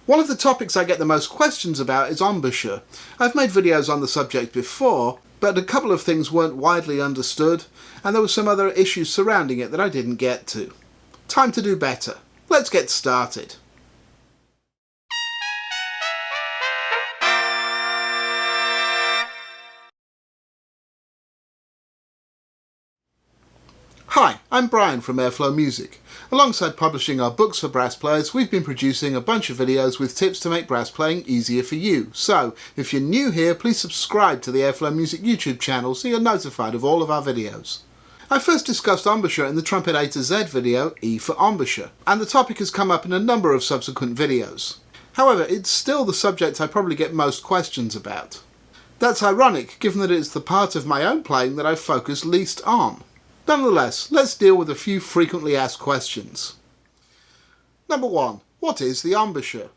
One of the topics I get the most questions about is embouchure. I've made videos on the subject before, but a couple of things weren't widely understood, and there were some other issues surrounding it that I didn't get to. Time to do better. Let's get started. Hi, I'm Brian from Airflow Music. Alongside publishing our books for brass players, we've been producing a bunch of videos with tips to make brass playing easier for you. So, if you're new here, please subscribe to the Airflow Music YouTube channel so you're notified of all of our videos. I first discussed embouchure in the Trumpet A to Z video, E for embouchure, and the topic has come up in a number of subsequent videos. However, it's still the subject I probably get most questions about. That's ironic, given that it's the part of my own playing that I focus least on. Nonetheless, let's deal with a few frequently asked questions. Number 1. What is the embouchure?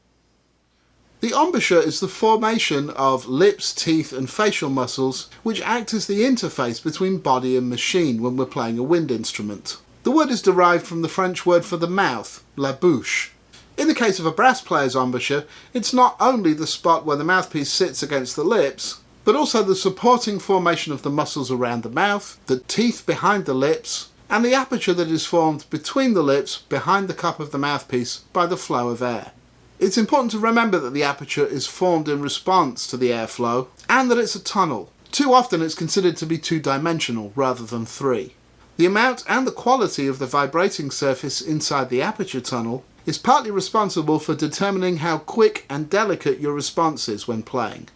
The embouchure is the formation of lips, teeth and facial muscles which act as the interface between body and machine when we're playing a wind instrument. The word is derived from the French word for the mouth, la bouche. In the case of a brass player's embouchure, it's not only the spot where the mouthpiece sits against the lips, but also the supporting formation of the muscles around the mouth, the teeth behind the lips, and the aperture that is formed between the lips behind the cup of the mouthpiece by the flow of air. It's important to remember that the aperture is formed in response to the airflow, and that it's a tunnel. Too often it's considered to be two-dimensional rather than three. The amount and the quality of the vibrating surface inside the aperture tunnel is partly responsible for determining how quick and delicate your response is when playing.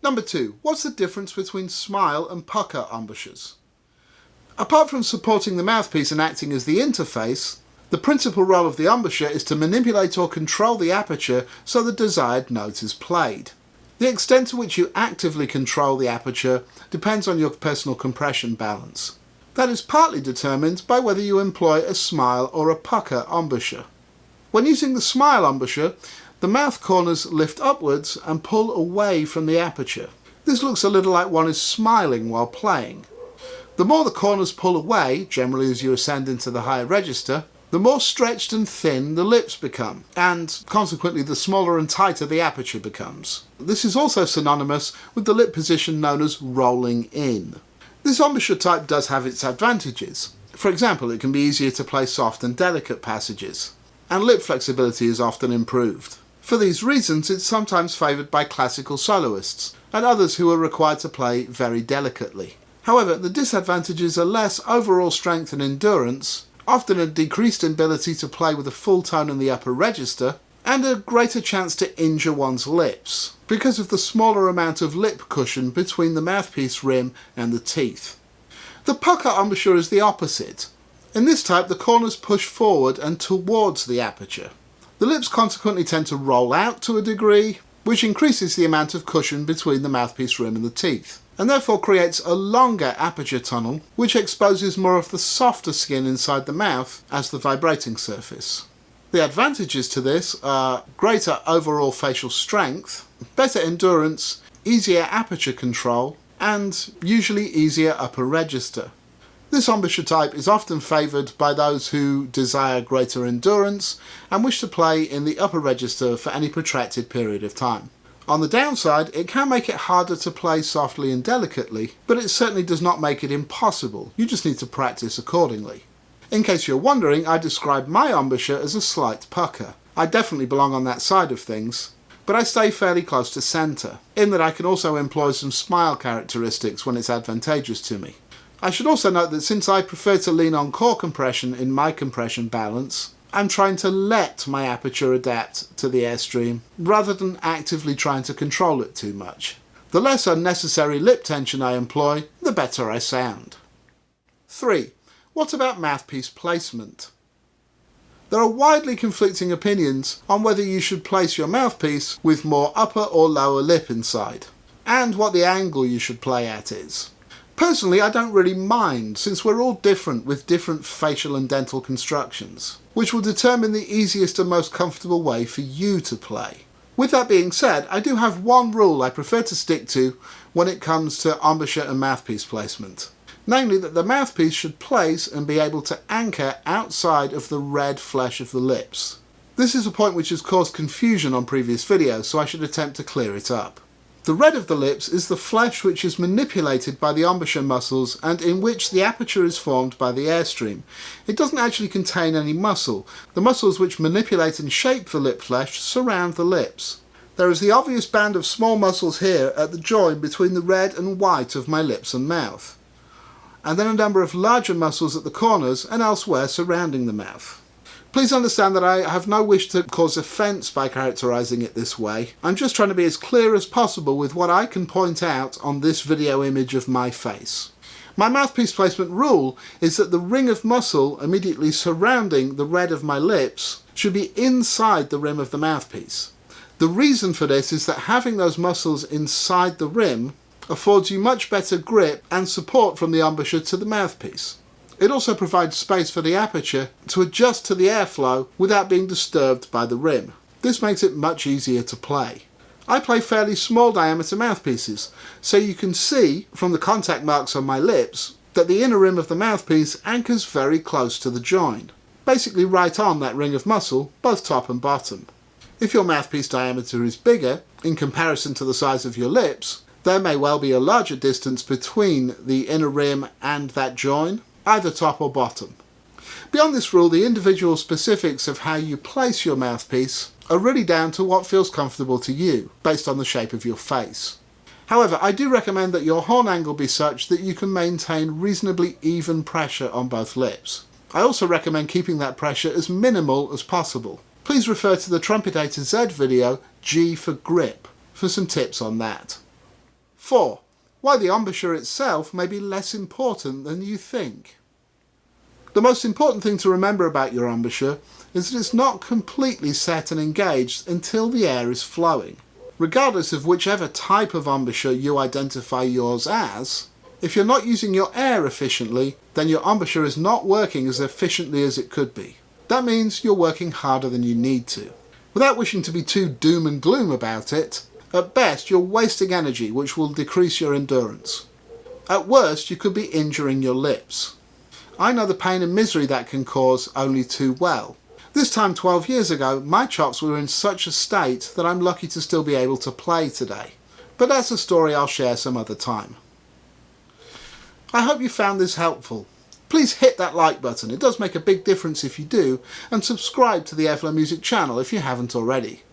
Number 2. What's the difference between smile and pucker embouchures? Apart from supporting the mouthpiece and acting as the interface, the principal role of the embouchure is to manipulate or control the aperture so the desired note is played. The extent to which you actively control the aperture depends on your personal compression balance. That is partly determined by whether you employ a smile or a pucker embouchure. When using the smile embouchure, the mouth corners lift upwards and pull away from the aperture. This looks a little like one is smiling while playing. The more the corners pull away, generally as you ascend into the higher register, the more stretched and thin the lips become, and consequently the smaller and tighter the aperture becomes. This is also synonymous with the lip position known as rolling in. This embouchure type does have its advantages. For example, it can be easier to play soft and delicate passages, and lip flexibility is often improved. For these reasons, it's sometimes favoured by classical soloists and others who are required to play very delicately. However, the disadvantages are less overall strength and endurance, often a decreased ability to play with a full tone in the upper register, and a greater chance to injure one's lips because of the smaller amount of lip cushion between the mouthpiece rim and the teeth. The pucker embouchure is the opposite. In this type, the corners push forward and towards the aperture. The lips consequently tend to roll out to a degree, which increases the amount of cushion between the mouthpiece rim and the teeth, and therefore creates a longer aperture tunnel, which exposes more of the softer skin inside the mouth as the vibrating surface. The advantages to this are greater overall facial strength, better endurance, easier aperture control, and usually easier upper register. This embouchure type is often favoured by those who desire greater endurance and wish to play in the upper register for any protracted period of time. On the downside, it can make it harder to play softly and delicately, but it certainly does not make it impossible. You just need to practice accordingly. In case you're wondering, I describe my embouchure as a slight pucker. I definitely belong on that side of things, but I stay fairly close to centre, in that I can also employ some smile characteristics when it's advantageous to me. I should also note that since I prefer to lean on core compression in my compression balance, I'm trying to let my aperture adapt to the airstream rather than actively trying to control it too much. The less unnecessary lip tension I employ, the better I sound. 3. What about mouthpiece placement? There are widely conflicting opinions on whether you should place your mouthpiece with more upper or lower lip inside, and what the angle you should play at is. Personally, I don't really mind, since we're all different with different facial and dental constructions, which will determine the easiest and most comfortable way for you to play. With that being said, I do have one rule I prefer to stick to when it comes to embouchure and mouthpiece placement. Namely that the mouthpiece should place and be able to anchor outside of the red flesh of the lips. This is a point which has caused confusion on previous videos, so I should attempt to clear it up. The red of the lips is the flesh which is manipulated by the embouchure muscles and in which the aperture is formed by the airstream. It doesn't actually contain any muscle. The muscles which manipulate and shape the lip flesh surround the lips. There is the obvious band of small muscles here at the join between the red and white of my lips and mouth, and then a number of larger muscles at the corners and elsewhere surrounding the mouth. Please understand that I have no wish to cause offence by characterising it this way. I'm just trying to be as clear as possible with what I can point out on this video image of my face. My mouthpiece placement rule is that the ring of muscle immediately surrounding the red of my lips should be inside the rim of the mouthpiece. The reason for this is that having those muscles inside the rim affords you much better grip and support from the embouchure to the mouthpiece. It also provides space for the aperture to adjust to the airflow without being disturbed by the rim. This makes it much easier to play. I play fairly small diameter mouthpieces, so you can see from the contact marks on my lips that the inner rim of the mouthpiece anchors very close to the join, basically right on that ring of muscle, both top and bottom. If your mouthpiece diameter is bigger, in comparison to the size of your lips, there may well be a larger distance between the inner rim and that join, either top or bottom. Beyond this rule, the individual specifics of how you place your mouthpiece are really down to what feels comfortable to you, based on the shape of your face. However, I do recommend that your horn angle be such that you can maintain reasonably even pressure on both lips. I also recommend keeping that pressure as minimal as possible. Please refer to the Trumpet A to Z video, G for grip, for some tips on that. 4. Why the embouchure itself may be less important than you think. The most important thing to remember about your embouchure is that it's not completely set and engaged until the air is flowing. Regardless of whichever type of embouchure you identify yours as, if you're not using your air efficiently, then your embouchure is not working as efficiently as it could be. That means you're working harder than you need to. Without wishing to be too doom and gloom about it, at best you're wasting energy which will decrease your endurance. At worst you could be injuring your lips. I know the pain and misery that can cause only too well. This time 12 years ago my chops were in such a state that I'm lucky to still be able to play today. But that's a story I'll share some other time. I hope you found this helpful. Please hit that like button, it does make a big difference if you do, and subscribe to the Airflow Music channel if you haven't already.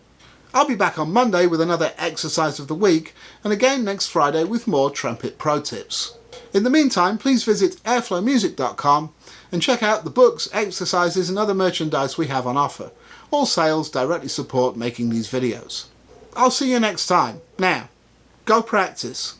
I'll be back on Monday with another exercise of the week, and again next Friday with more trumpet pro tips. In the meantime, please visit airflowmusic.com and check out the books, exercises and other merchandise we have on offer. All sales directly support making these videos. I'll see you next time. Now, go practice.